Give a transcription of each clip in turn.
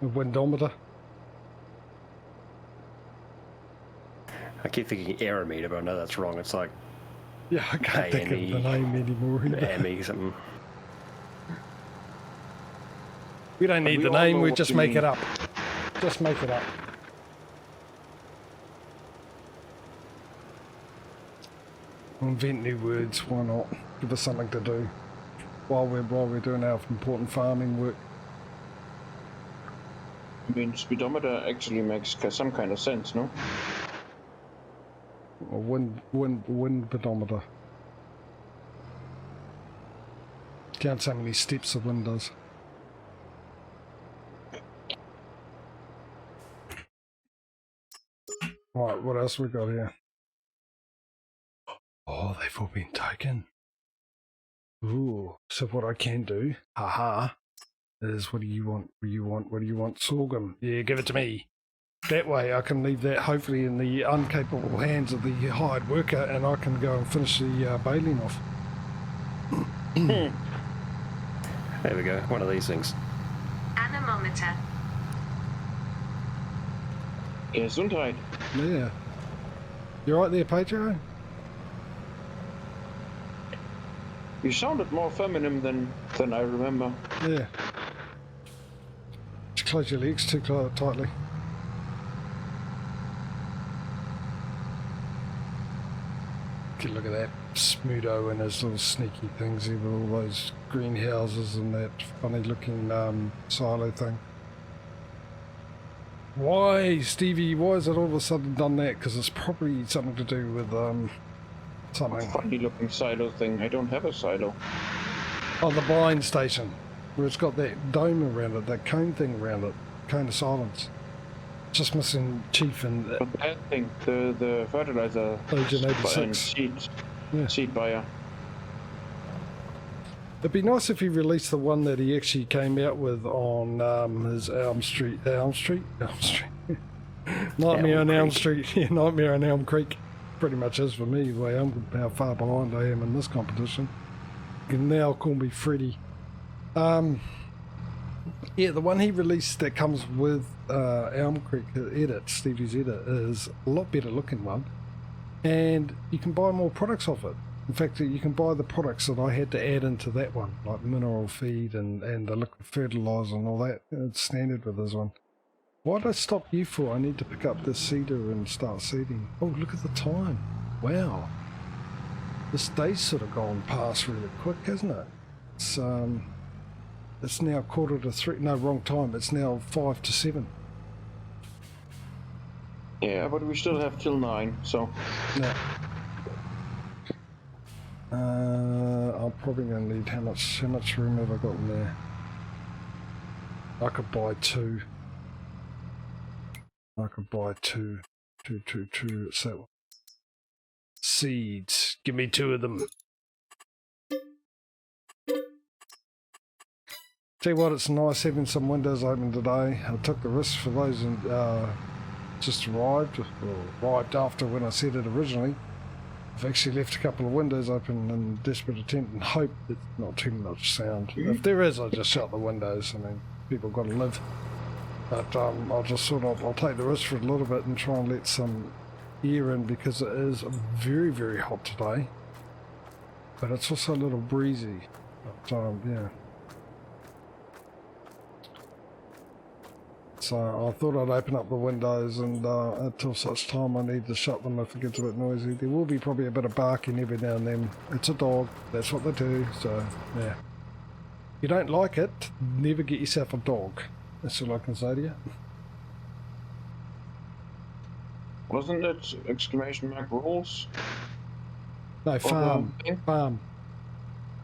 A windometer. I keep thinking aerometer, but I know that's wrong. It's like Yeah, I can't think of the name anymore. AME something. We don't need the name, we just make it up. Just make it up. Invent new words, why not? Give us something to do while we're doing our important farming work. I mean, speedometer actually makes some kind of sense, no? Or wind pedometer. Counts how many steps the wind does. Right, what else we got here? Oh, they've all been taken. Ooh, so what I can do, haha, is what do you want? What do you want? What do you want? Sorghum. Yeah, give it to me. That way I can leave that hopefully in the incapable hands of the hired worker and I can go and finish the baling off. There we go, one of these things. Anemometer. Gesundheit. Yeah. You right there, Patrio? You sounded more feminine than I remember. Yeah. Just close your legs too tightly. Look at that Smudo and his little sneaky things here with all those greenhouses and that funny looking silo thing. Why, Stevie, why has it all of a sudden done that? Because it's probably something to do with something. Funny looking silo thing. I don't have a silo. Oh, the blind station, where it's got that dome around it, that cone thing around it, cone of silence. Just missing Chief and... But that thing, the fertilizer... Agent 86. Seed buyer. It'd be nice if he released the one that he actually came out with on his Elm Street. Nightmare on Elm Street. Yeah, Nightmare on Elm Creek. Pretty much is for me, the way how far behind I am in this competition. You can now call me Freddy. Yeah, the one he released that comes with Elm Creek edit, Stevie's edit, is a lot better looking one. And you can buy more products off it. In fact, you can buy the products that I had to add into that one, like mineral feed and the liquid fertilizer and all that. It's standard with this one. Why did I stop you for? I need to pick up this seeder and start seeding. Oh, look at the time. Wow. This day's sort of gone past really quick, hasn't it? It's now 2:45. No, wrong time. It's now 5 to 7. Yeah, but we still have till 9, so... Yeah. I'm probably going to need how much room have I got in there? I could buy 2. I could buy 2. It's that one. Seeds. Give me 2 of them. Tell you what, it's nice having some windows open today. I took the risk for those just arrived after when I said it originally. I've actually left a couple of windows open in desperate attempt and hope there's not too much sound. If there is, I'll just shut the windows. I mean, people got to live. But I'll just I'll take the risk for a little bit and try and let some air in because it is very, very hot today. But it's also a little breezy. But yeah. So I thought I'd open up the windows and until such time I need to shut them if it gets a bit noisy. There will be probably a bit of barking every now and then. It's a dog, that's what they do, so yeah. If you don't like it, never get yourself a dog. That's all I can say to you. Wasn't it exclamation mark rules? No, farm. Farm.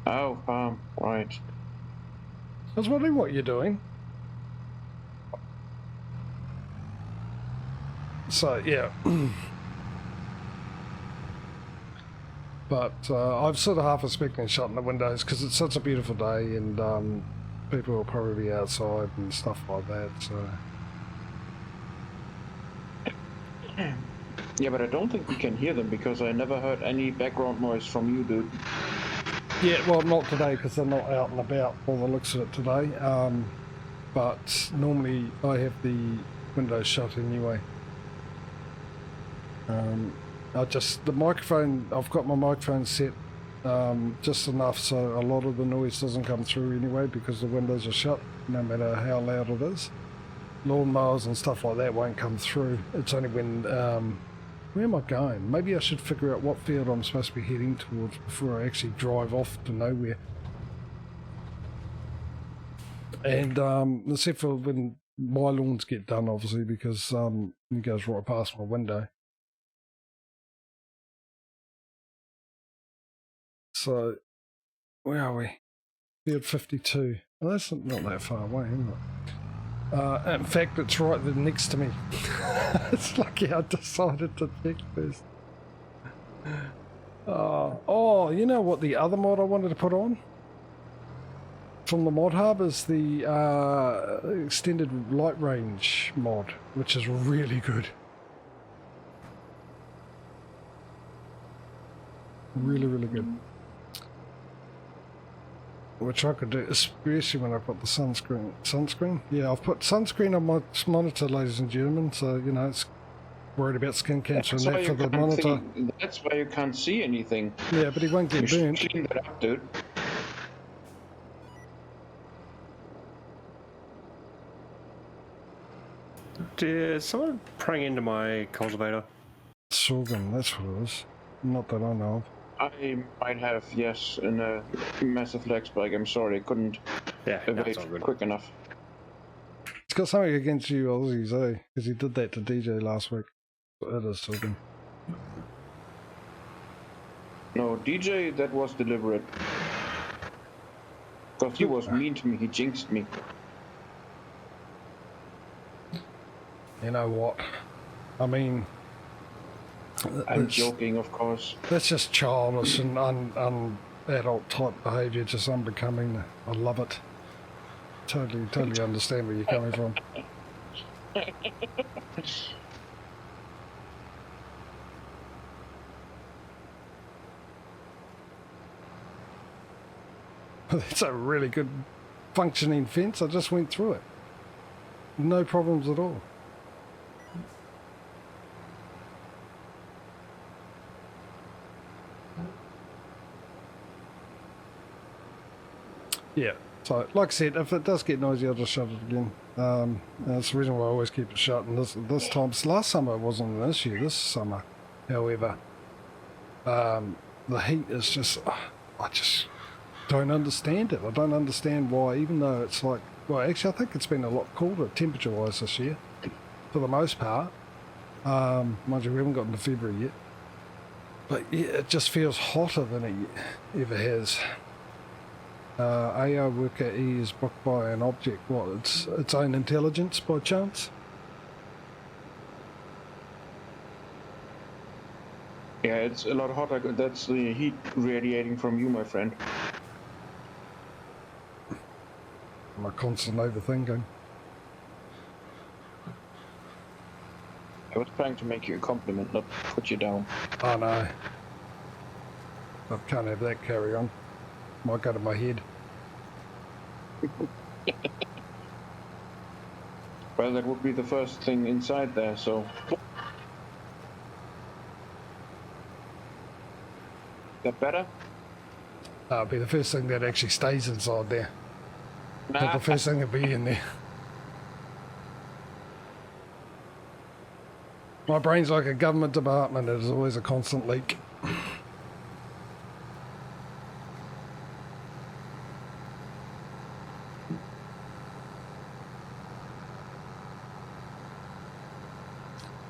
Oh, farm, right. I was wondering what you're doing. So yeah, but I'm sort of half expecting shutting the windows because it's such a beautiful day and people will probably be outside and stuff like that. So yeah, but I don't think we can hear them because I never heard any background noise from you, dude. Yeah, well, not today because they're not out and about. All the looks of it today. but normally I have the windows shut anyway. The microphone, I've got my microphone set just enough so a lot of the noise doesn't come through anyway because the windows are shut, no matter how loud it is. Lawnmowers and stuff like that won't come through. It's only when, where am I going? Maybe I should figure out what field I'm supposed to be heading towards before I actually drive off to nowhere. And except for when my lawns get done, obviously, because it goes right past my window. So, where are we? Field 52. Well, that's not that far away, is it? In fact, it's right there next to me. It's lucky I decided to check first. Oh, you know what the other mod I wanted to put on? From the mod hub is the extended light range mod, which is really good. Really, really good. Which I could do, especially when I put the sunscreen. Sunscreen? Yeah, I've put sunscreen on my monitor, ladies and gentlemen, so, you know, it's worried about skin cancer and that for the monitor. That's why you can't see anything. Yeah, but he won't get burnt. Clean that up, dude. Did someone prang into my cultivator? Sorghum, that's what it is. Not that I know of. I might have, yes, in a massive lag spike. I'm sorry, I couldn't evade quick enough. It's got something against you Aussies, eh? Because he did that to DJ last week. It is sorghum. No, DJ, that was deliberate. Because he was mean to me, he jinxed me. You know what? I mean... I'm joking, of course. That's just childish and adult type behaviour, just unbecoming. I love it. Totally understand where you're coming from. That's a really good functioning fence. I just went through it. No problems at all. Yeah, so like I said, if it does get noisy, I'll just shut it again. That's the reason why I always keep it shut. And this time, last summer it wasn't an issue. This summer, however, the heat is just, I just don't understand it. I don't understand why, even though it's like, well, actually I think it's been a lot colder temperature-wise this year, for the most part. Mind you, we haven't gotten to February yet. But yeah, it just feels hotter than it ever has. AI worker E is blocked by an object. What? Its own intelligence by chance? Yeah, it's a lot hotter. That's the heat radiating from you, my friend. My constant overthinking. I was trying to make you a compliment, not put you down. Oh no. I can't have that carry on. Might go to my head. Well, that would be the first thing inside there, so... That better? That'll be the first thing that actually stays inside there. Not the first thing to be in there. My brain's like a government department. There's always a constant leak.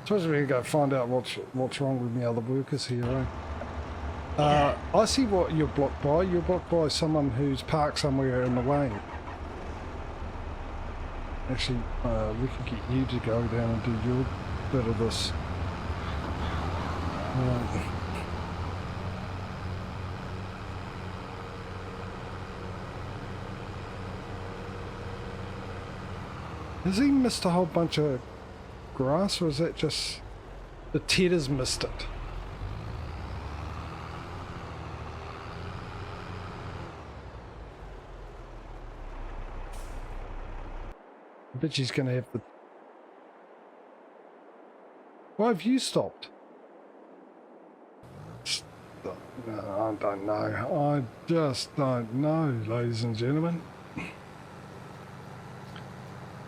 Suppose we go find out what's wrong with the other workers here, eh? I see what you're blocked by. You're blocked by someone who's parked somewhere in the way. Actually, we could get you to go down and do your bit of this. Has he missed a whole bunch of grass, or is that just the Tedder's missed it? I bet she's going to have the... Why have you stopped? No, I don't know. I just don't know, ladies and gentlemen.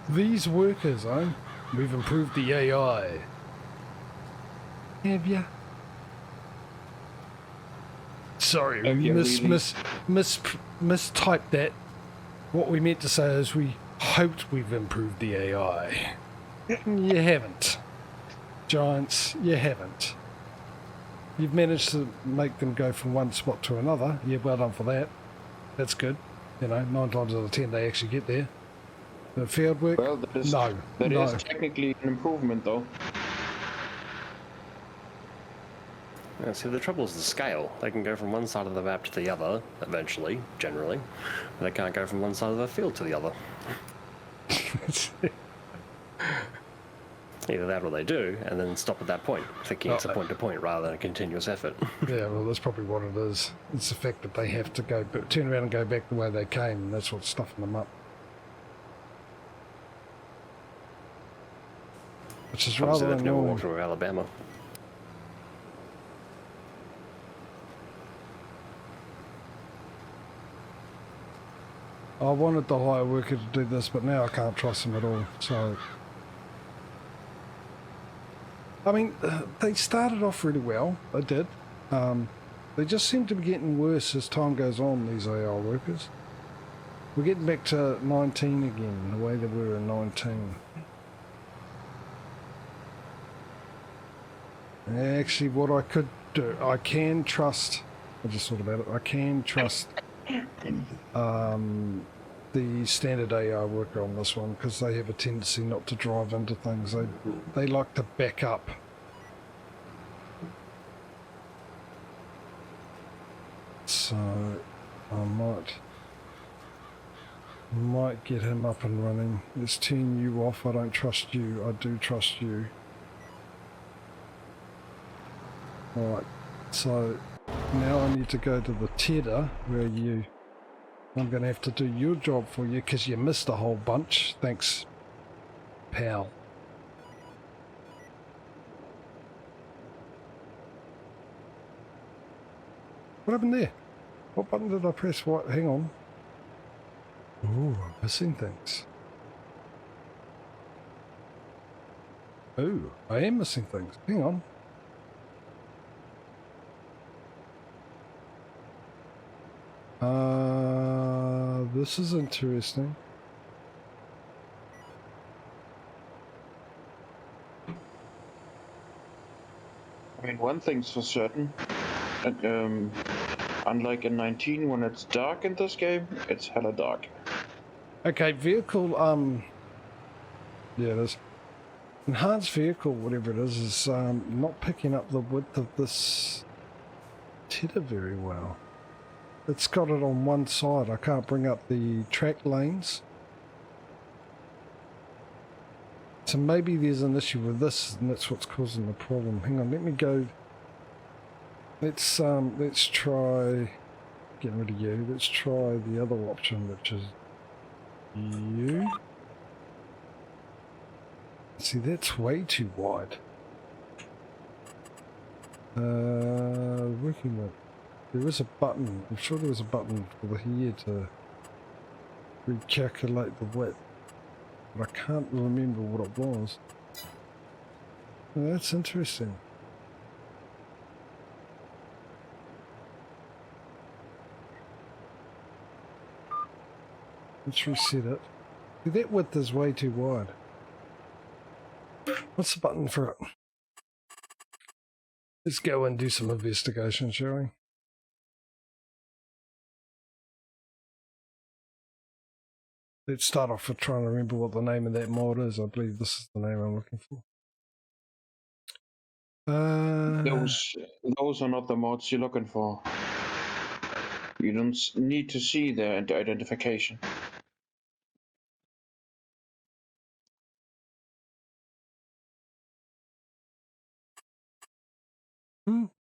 These workers, we've improved the AI. Have ya? Sorry, we mistyped that. What we meant to say is we hoped we've improved the AI. You haven't. Giants, you haven't. You've managed to make them go from one spot to another. Yeah, well done for that. That's good. You know, 9 times out of 10 they actually get there. The field work? Well, that is, no. That is technically an improvement, though. Yeah, see, the trouble is the scale. They can go from one side of the map to the other, eventually, generally. But they can't go from one side of the field to the other. Either that or they do, and then stop at that point, thinking it's a point-to-point rather than a continuous effort. Yeah, well, that's probably what it is. It's the fact that they have to go, turn around and go back the way they came, and that's what's stuffing them up. Which is rather annoying. Never walked through Alabama. I wanted the hire worker to do this, but now I can't trust them at all. So, I mean, they started off really well. They did. They just seem to be getting worse as time goes on, these AI workers. We're getting back to 19 again, the way they were in 19. Actually, what I could do, I can trust, I just thought about it, I can trust the standard AI worker on this one, because they have a tendency not to drive into things. They like to back up. So I might get him up and running. Let's turn you off. I don't trust you. I do trust you. Alright, so now I need to go to the Tedder where I'm going to have to do your job for you because you missed a whole bunch. Thanks, pal. What happened there? What button did I press? What? Hang on. Ooh, I'm missing things. Ooh, I am missing things. Hang on. This is interesting. I mean, one thing's for certain. Unlike in 19, when it's dark in this game, it's hella dark. Okay, vehicle, yeah, it is. Enhanced vehicle, whatever it is not picking up the width of this Tedder very well. It's got it on one side. I can't bring up the track lanes. So maybe there's an issue with this and that's what's causing the problem. Hang on, let me go. Let's try getting rid of you. Let's try the other option, which is you. See, that's way too wide. Working with. There is a button. I'm sure there was a button over here to recalculate the width, but I can't remember what it was. Oh, that's interesting. Let's reset it. See, that width is way too wide. What's the button for it? Let's go and do some investigation, shall we? Let's start off with trying to remember what the name of that mod is. I believe this is the name I'm looking for. Those are not the mods you're looking for. You don't need to see their identification.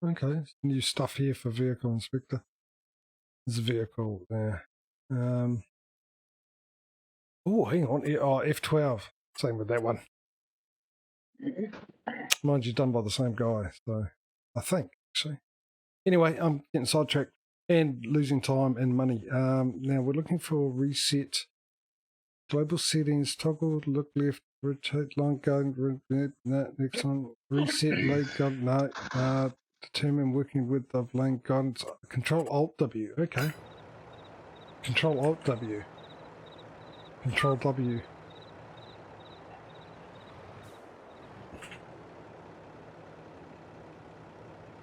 Okay, new stuff here for vehicle inspector. There's a vehicle there. Oh, hang on. Oh, F12. Same with that one. Mind you, done by the same guy, so I think, actually. Anyway, I'm getting sidetracked and losing time and money. Now we're looking for reset. Global settings, toggle, look left, rotate, line guide, no, next one, reset, lane guide, no, determine working width of lane guidance, Control Alt W, okay. Control Alt W. Control W.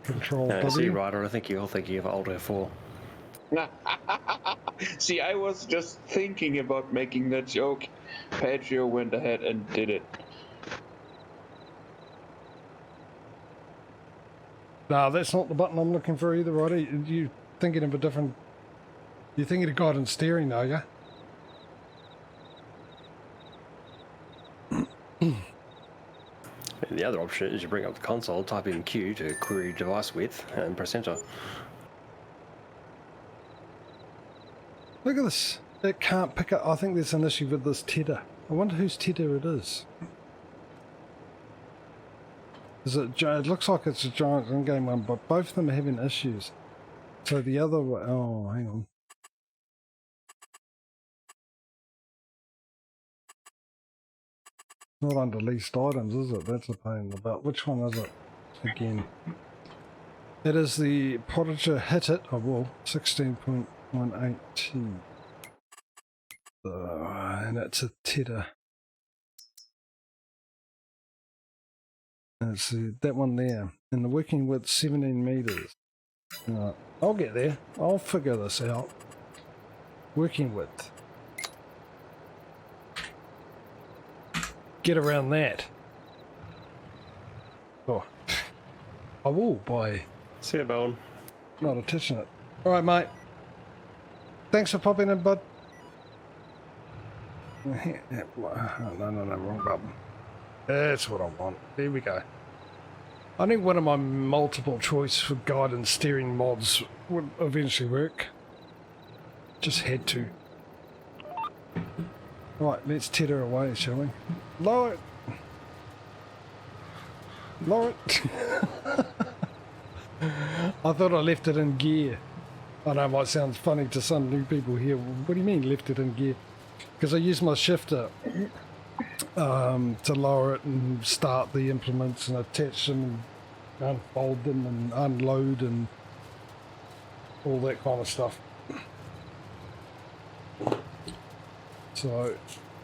Control W. See, Ryder, I think you're thinking of Alt F4. See, I was just thinking about making that joke. Patrio went ahead and did it. No, that's not the button I'm looking for either, Ryder. You're thinking of a different... You're thinking of guidance steering, are you? And the other option is you bring up the console, type in Q to query device width, and press enter. Look at this. It can't pick up. I think there's an issue with this tether. I wonder whose tether it is. Is it? It looks like it's a Giants in-game one, but both of them are having issues. So the other one... Oh, hang on. Not under leased items, is it? That's a pain in the butt. Which one is it? Again. It is the Patrio Hit It. Oh, well, 16.18T. And it's a tether. And it's that one there. And the working width 17 meters. I'll get there. I'll figure this out. Working width. Get around that. Oh. I will by... See you, Bowen. Not touching it. Alright, mate. Thanks for popping in, bud. No, wrong button. That's what I want. There we go. I think one of my multiple choice for guidance steering mods would eventually work. Just had to. Right, let's tether away, shall we? Lower it! Lower it! I thought I left it in gear. I know it might sound funny to some new people here. What do you mean left it in gear? Because I used my shifter to lower it and start the implements and attach them and unfold them and unload and all that kind of stuff. So,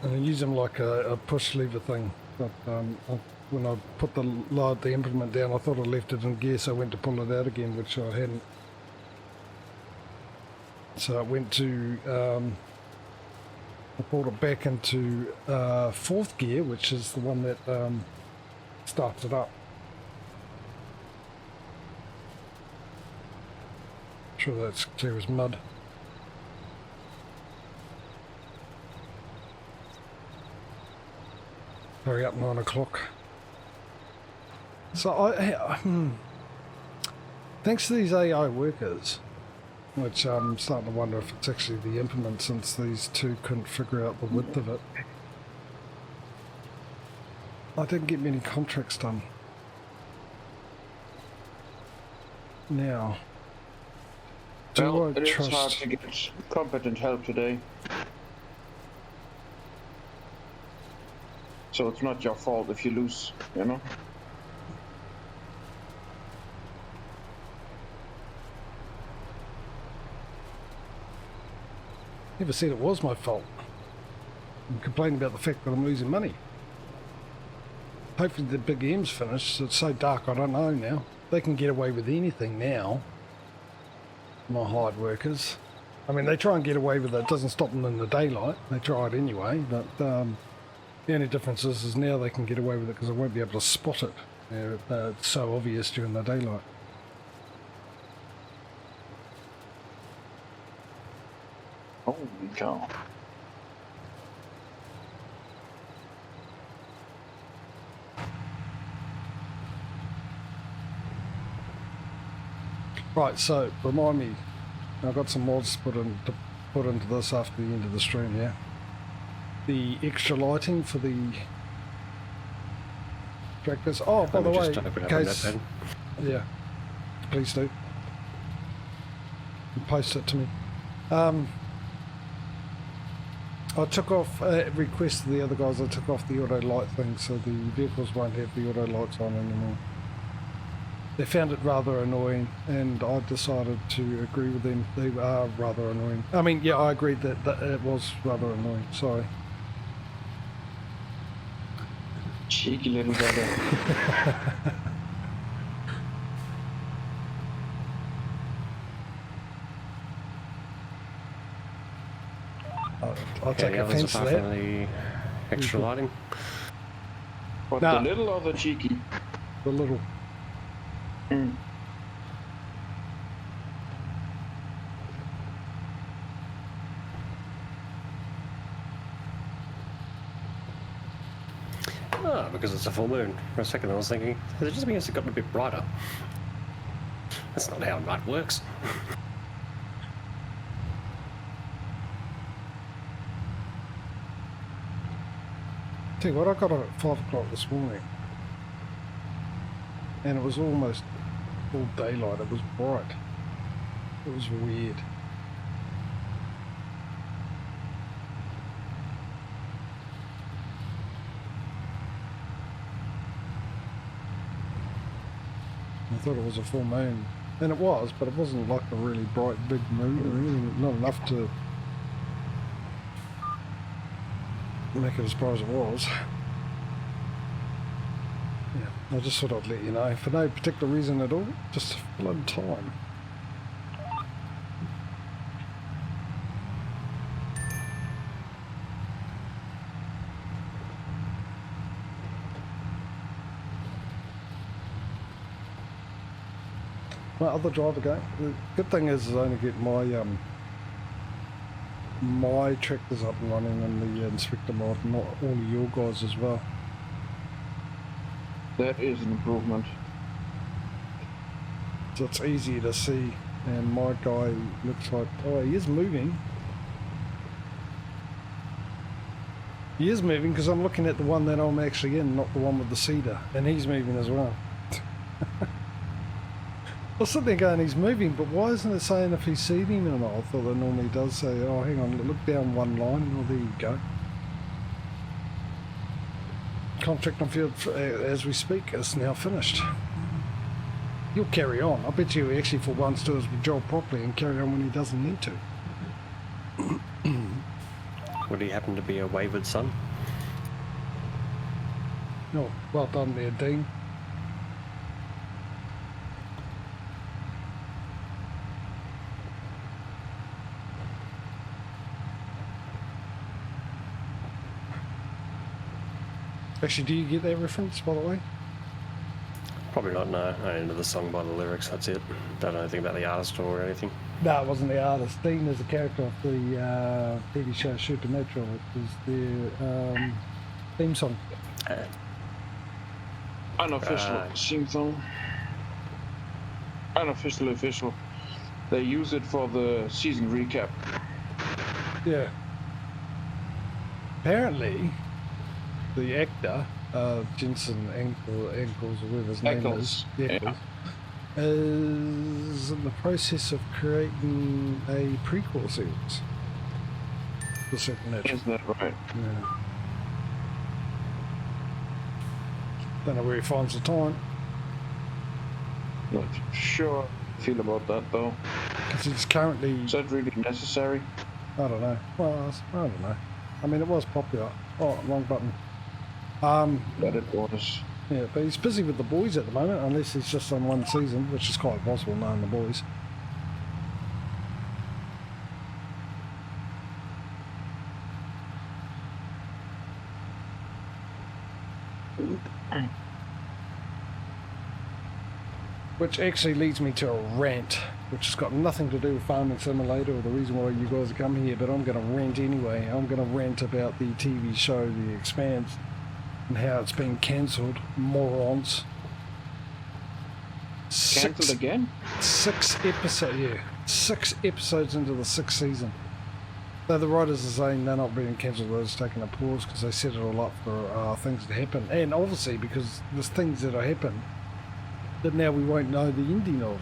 and I use them like a push lever thing. But when I put lowered the implement down, I thought I left it in gear, so I went to pull it out again, which I hadn't. So I went to, I pulled it back into fourth gear, which is the one that starts it up. Sure that's clear as mud. Hurry up, 9 o'clock. So thanks to these AI workers, which I'm starting to wonder if it's actually the implement, since these two couldn't figure out the width of it. I didn't get many contracts done. Now, do I it trust... is hard to get competent help today. So it's not your fault if you lose, you know? Never said it was my fault. I'm complaining about the fact that I'm losing money. Hopefully the big M's finished. It's so dark I don't know now. They can get away with anything now. My hired workers. I mean, they try and get away with it. It doesn't stop them in the daylight. They try it anyway, but the only difference is now they can get away with it because I won't be able to spot it. It's so obvious during the daylight. Holy cow. Right, so remind me, I've got some mods put into this after the end of the stream, yeah? the extra lighting for the tractors. Oh, by the way, in case, yeah, please do. And post it to me. I took off, requested the other guys, I took off the auto light thing so the vehicles won't have the auto lights on anymore. They found it rather annoying and I decided to agree with them. They are rather annoying. I mean, yeah, I agreed that it was rather annoying, sorry. Cheeky little brother. I'll take offence to that. The extra lighting? What, the little or the cheeky? The little. Mm. Oh, because it's a full moon. For a second I was thinking, it just means it got a bit brighter. That's not how night works. Tell you what, I got up at 5 o'clock this morning and it was almost all daylight. It was bright. It was weird. I thought it was a full moon, and it was, but it wasn't like a really bright big moon or anything, not enough to make it as bright as it was. Yeah, I just thought I'd let you know, for no particular reason at all, just to fill in time. My other driver going. The good thing is I only get my my tractors up and running in the inspector mod, not all of your guys as well. That is an improvement. So it's easier to see, and my guy looks like, oh, he is moving. He is moving because I'm looking at the one that I'm actually in, not the one with the cedar, and he's moving as well. I was sitting there going, he's moving, but why isn't it saying if he's seeding or not? I thought it normally does say, oh, hang on, look down one line. Oh, there you go. Contract on field, as we speak, is now finished. He'll carry on. I bet you he actually for once do his job properly and carry on when he doesn't need to. Would he happen to be a wayward son? Oh, well done there, Dean. Actually, do you get that reference, by the way? Probably not, no. I only know the song by the lyrics, that's it. Don't know anything about the artist or anything. No, it wasn't the artist. Dean is a character of the TV show Supernatural. It was their theme song. Unofficial theme song. Unofficial official. They use it for the season recap. Yeah. Apparently, the actor, Jensen Ackles, or whatever his name is, is in the process of creating a prequel series for Supernatural. Is that right? Yeah. Don't know where he finds the time. Not sure I feel about that though. Because he's currently... Is that really necessary? I don't know. Well, I don't know. I mean, it was popular. Oh, wrong button. But it was. Yeah, but he's busy with the boys at the moment, unless he's just on one season, which is quite possible knowing the boys. Which actually leads me to a rant, which has got nothing to do with Farming Simulator or the reason why you guys are coming here, but I'm going to rant anyway. I'm going to rant about the TV show The Expanse and how it's been cancelled. Morons. Cancelled again? 6 episodes, yeah. 6 episodes into the 6th season. So the writers are saying they're not being cancelled, they're just taking a pause because they set it all up for things to happen. And obviously because there's things that are happening that now we won't know the ending of.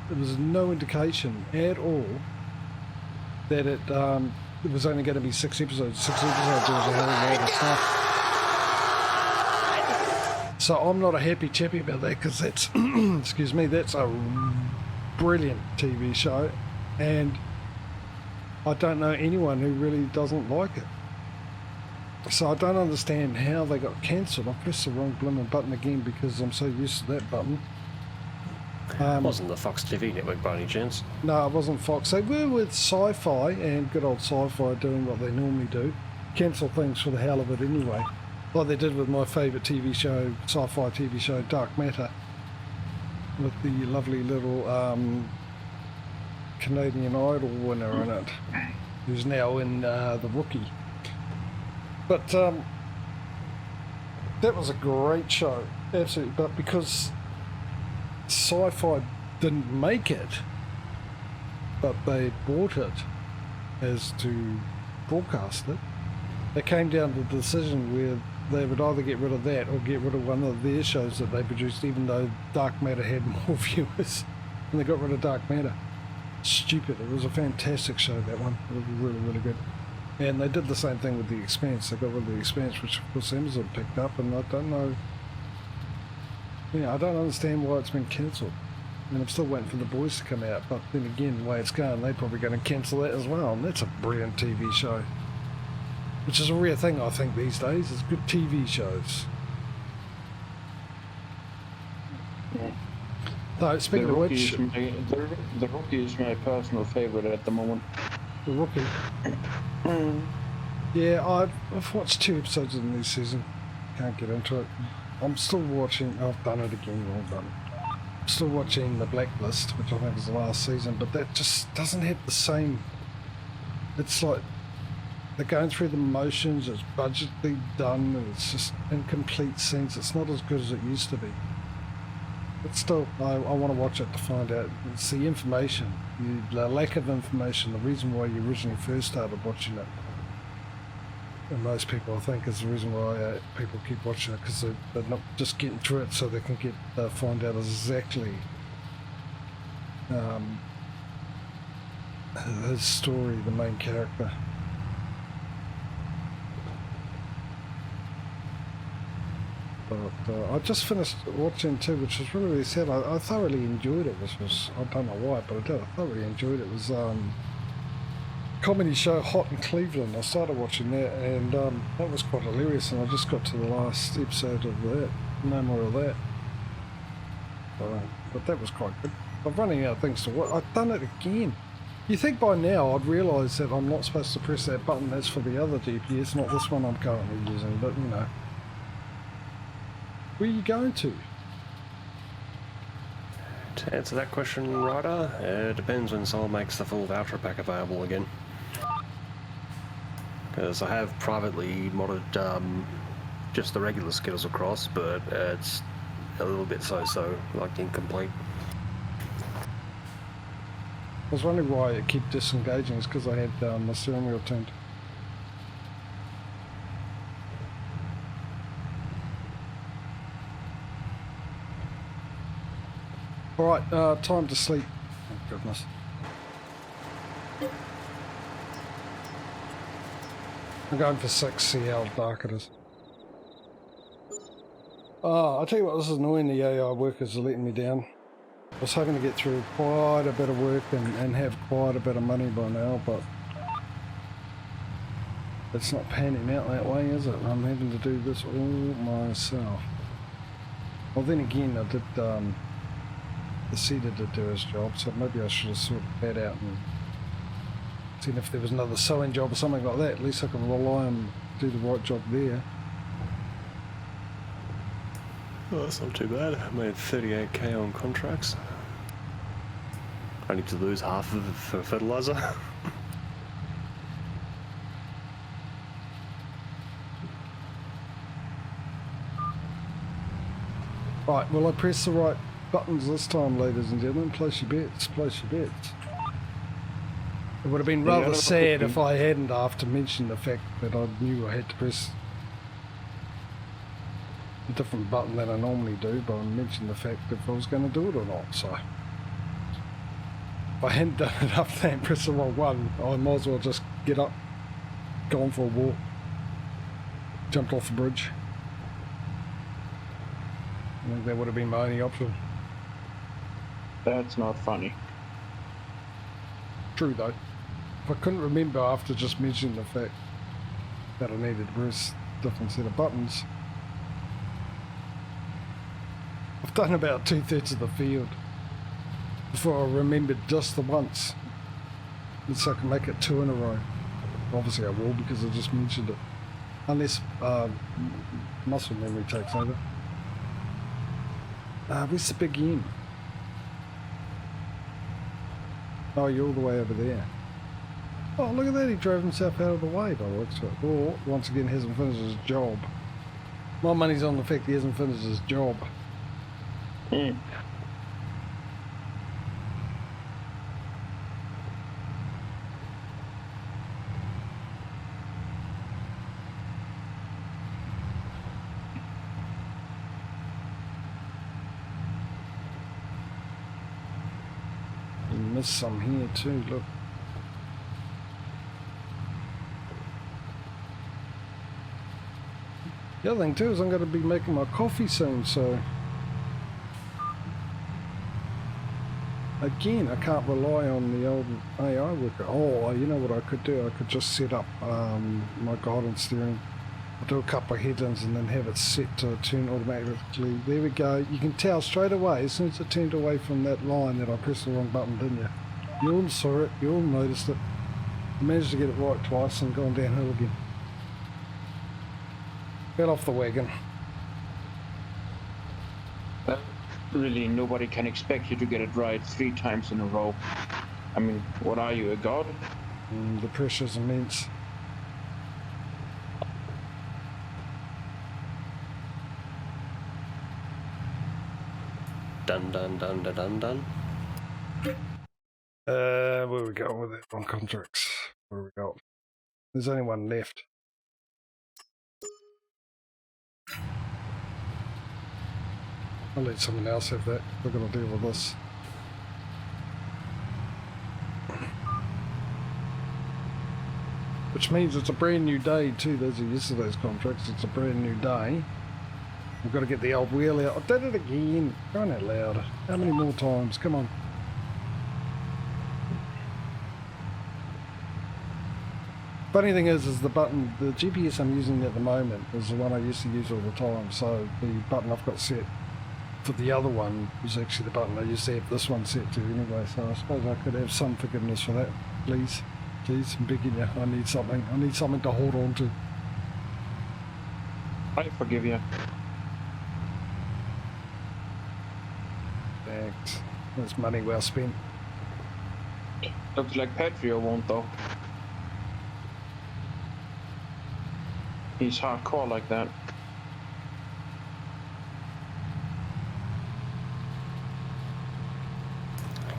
There was no indication at all that it was only going to be 6 episodes. 6 episodes, there was a hell of a lot of stuff. So I'm not a happy chappy about that because that's, excuse me, that's a brilliant TV show. And I don't know anyone who really doesn't like it. So I don't understand how they got cancelled. I pressed the wrong blimmin' button again because I'm so used to that button. Wasn't the Fox TV network by any chance? No, it wasn't Fox. They were with Sci-Fi, and good old Sci-Fi doing what they normally do. Cancel things for the hell of it anyway. Like they did with my favourite TV show, Sci-Fi TV show, Dark Matter. With the lovely little Canadian Idol winner in it, who's now in The Rookie. But that was a great show, absolutely. But because Sci-Fi didn't make it, but they bought it as to broadcast it, they came down to the decision where they would either get rid of that or get rid of one of their shows that they produced, even though Dark Matter had more viewers, and they got rid of Dark Matter. Stupid. It was a fantastic show, that one. It was really, really good. And they did the same thing with The Expanse. They got rid of The Expanse, which of course Amazon picked up, and I don't know. Yeah, I don't understand why it's been cancelled. And I'm still waiting for The Boys to come out, but then again, the way it's going, they're probably going to cancel that as well. And that's a brilliant TV show. Which is a rare thing, I think, these days, is good TV shows. Yeah. No, speaking of which... The Rookie is my personal favourite at the moment. The Rookie? Yeah, I've watched 2 episodes of the new season. Can't get into it. I'm still watching... I've done it again, well done. I'm still watching The Blacklist, which I think is the last season, but that just doesn't have the same... It's like... They're going through the motions, it's budgetly done, and it's just in complete sense. It's not as good as it used to be. But still, I want to watch it to find out. It's the information, the lack of information, the reason why you originally first started watching it. And most people, I think, is the reason why people keep watching it, because they're not just getting through it so they can find out exactly his story, the main character. But I just finished watching too, which was really, really sad. I thoroughly enjoyed it, which was, I don't know why, but I did. I thoroughly enjoyed it. It was comedy show Hot in Cleveland. I started watching that, and that was quite hilarious, and I just got to the last episode of that. No more of that. But that was quite good. I'm running out of things to watch. I've done it again. You think by now I'd realise that I'm not supposed to press that button. That's for the other GPS, not this one I'm currently using, but you know. Where are you going to? To answer that question, Ryder, it depends when someone makes the full voucher pack available again. Because I have privately modded just the regular Skittles across, but it's a little bit so-so, like incomplete. I was wondering why it kept disengaging. It's because I had my steering wheel turned. Alright, time to sleep. Oh goodness. I'm going for 6, see how dark it is. Oh, I'll tell you what, this is annoying. The AI workers are letting me down. I was hoping to get through quite a bit of work and have quite a bit of money by now, but it's not panning out that way, is it? I'm having to do this all myself. Well, then again, I did... the Cedar did do his job, so maybe I should have sorted that out and seen if there was another sewing job or something like that. At least I can rely on do the right job there. Well, that's not too bad. I made 38k on contracts. I need to lose half of it for fertilizer. Right, will I press the right buttons this time, ladies and gentlemen? Place your bets, place your bets. It would have been rather sad if I hadn't, after mentioning the fact that I knew I had to press a different button than I normally do, but I mentioned the fact if I was going to do it or not. So if I hadn't done it after that, press the wrong one, I might as well just get up, gone for a walk, jumped off the bridge. I think that would have been my only option. That's not funny. True though. If I couldn't remember after just mentioning the fact that I needed to press a different set of buttons, I've done about 2/3 of the field before I remembered just the once. So I can make it 2 in a row. Obviously I will, because I just mentioned it. Unless muscle memory takes over. Where's the big M? Oh, you're all the way over there. Oh, look at that, he drove himself out of the way by the looks of it. Or, once again, hasn't finished his job. My money's on the fact he hasn't finished his job. Mm. You missed some here too, look. The other thing too is I'm going to be making my coffee soon, so again I can't rely on the old AI worker. Oh, you know what I could do? I could just set up my guidance steering. I'll do a couple of headings and then have it set to turn automatically. There we go. You can tell straight away as soon as it turned away from that line that I pressed the wrong button, didn't you? You all saw it, you all noticed it. I managed to get it right twice and gone downhill again. Fell off the wagon. Well, really, nobody can expect you to get it right 3 times in a row. I mean, what are you, a god? The pressure's immense. Dun dun dun dun dun dun. Where we go with it on contracts? Where we go? There's only one left. I'll let someone else have that. We're going to deal with this. Which means it's a brand new day too. Those are yesterday's contracts. It's a brand new day. We've got to get the old wheel out. I did it again. Crying out loud. How many more times? Come on. Funny thing is the button, the GPS I'm using at the moment is the one I used to use all the time. So the button I've got set for the other one was actually the button I used to have this one set to anyway. So I suppose I could have some forgiveness for that. Please. Please, I'm begging you. I need something. I need something to hold on to. I forgive you. Thanks. That's money well spent. Looks like Patrio won't though. He's hardcore like that.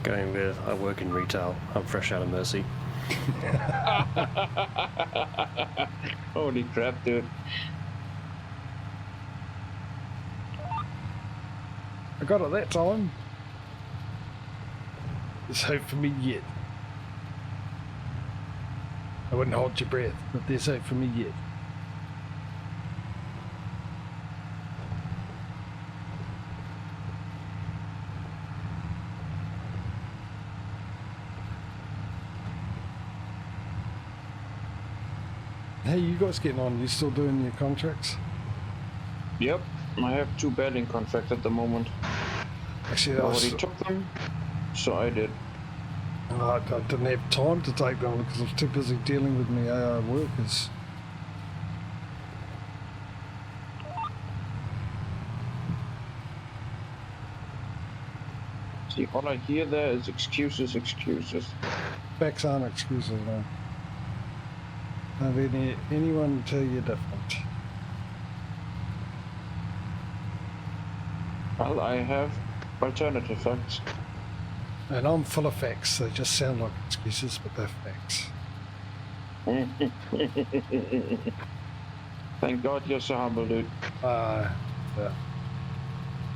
Going with, I work in retail. I'm fresh out of Mercy. Holy crap, dude. I got it that time. There's hope for me yet. I wouldn't hold your breath, but there's hope for me yet. Hey, you guys getting on? You still doing your contracts? Yep, I have 2 battling contracts at the moment. Actually, Nobody took them, so I did. I didn't have time to take them because I was too busy dealing with my AI workers. See, all I hear there is excuses, excuses. Facts aren't excuses, man. Have anyone tell you different? Well, I have alternative facts. And I'm full of facts. They just sound like excuses, but they're facts. Thank God you're so humble, dude. Yeah.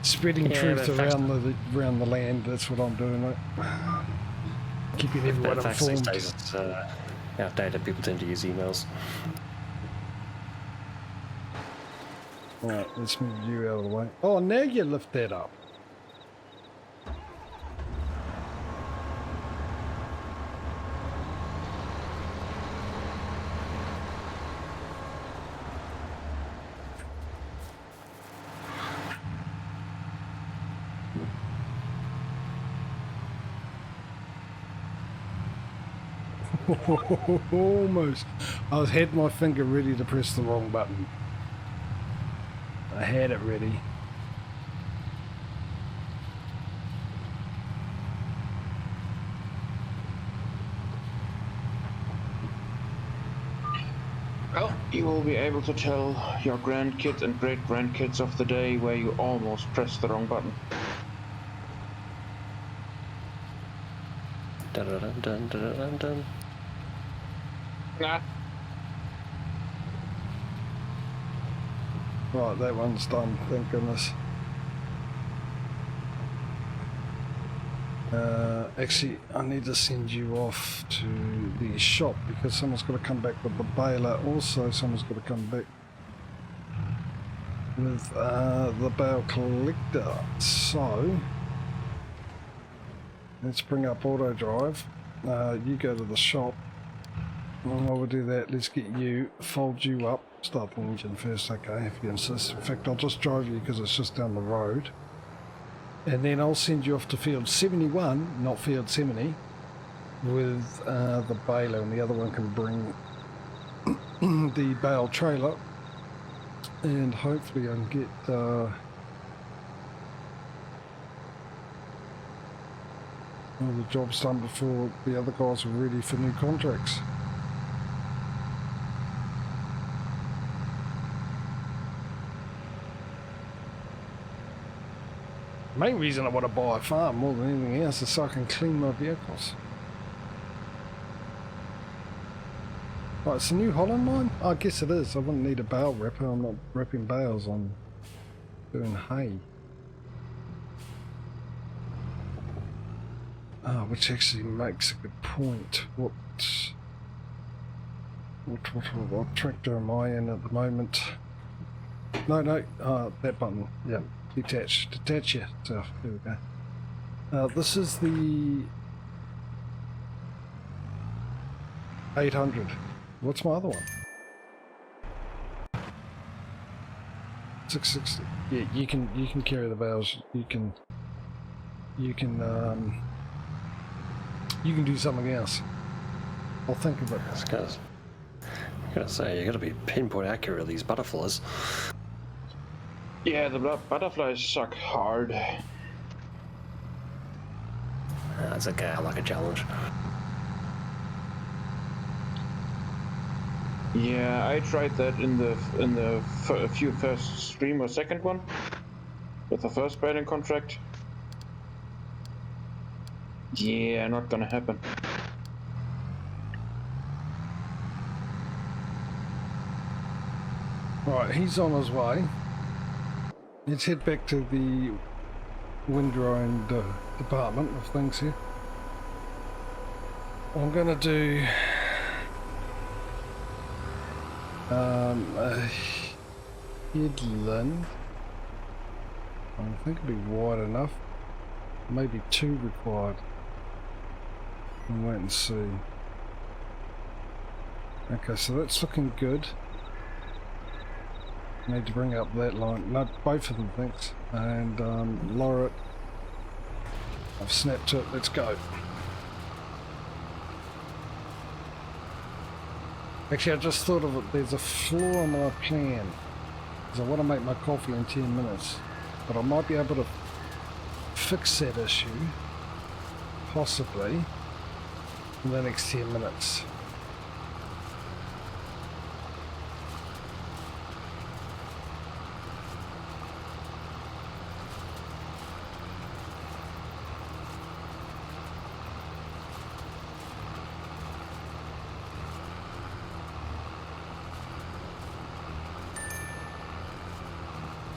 Spreading truth around the land. That's what I'm doing, mate. Keeping everyone informed. These days it's outdated. People tend to use emails. Alright, let's move you out of the way. Oh, now you lift that up. Almost. I had my finger ready to press the wrong button. I had it ready. Well, you will be able to tell your grandkids and great-grandkids of the day where you almost pressed the wrong button. Dun dun dun dun dun dun. Nah. Right, that one's done, thank goodness. Actually, I need to send you off to the shop because someone's got to come back with the baler. Also, someone's got to come back with the bale collector. So, let's bring up auto drive. You go to the shop. And while we do that, let's get you, fold you up, start the engine first, okay, if you insist. In fact, I'll just drive you because it's just down the road. And then I'll send you off to field 71, not field 70, with the baler, and the other one can bring the bale trailer. And hopefully I can get all the jobs done before the other guys are ready for new contracts. The main reason I want to buy a farm more than anything else is so I can clean my vehicles. Right, it's a New Holland mine? I guess it is. I wouldn't need a bale wrapper. I'm not wrapping bales on doing hay. Which actually makes a good point. What tractor am I in at the moment? No, that button. Yeah. Detach yourself. There we go. This is the 800. What's my other one? 660. Yeah, you can carry the bales. You can do something else. I'll think of it. I gotta say, you gotta be pinpoint accurate with these butterflies. Yeah, the butterflies suck hard. That's okay, I like a challenge. Yeah, I tried that in the first stream or second one with the first baling contract. Yeah, not gonna happen. Right, he's on his way. Let's head back to the windrow department of things here. I'm gonna do a headland. I think it'll be wide enough. Maybe 2 required. We'll wait and see. Okay, so that's looking good. Need to bring up that line. No, both of them, thanks. And lower it. I've snapped it. Let's go. Actually, I just thought of it. There's a flaw in my plan. Because I want to make my coffee in 10 minutes. But I might be able to fix that issue. Possibly. In the next 10 minutes.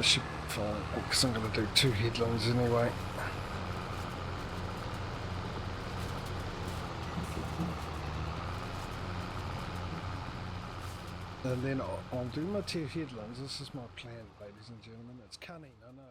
This should be fine, because I'm going to do 2 headlands anyway. And then I'll do my 2 headlands. This is my plan, ladies and gentlemen. It's cunning, I know.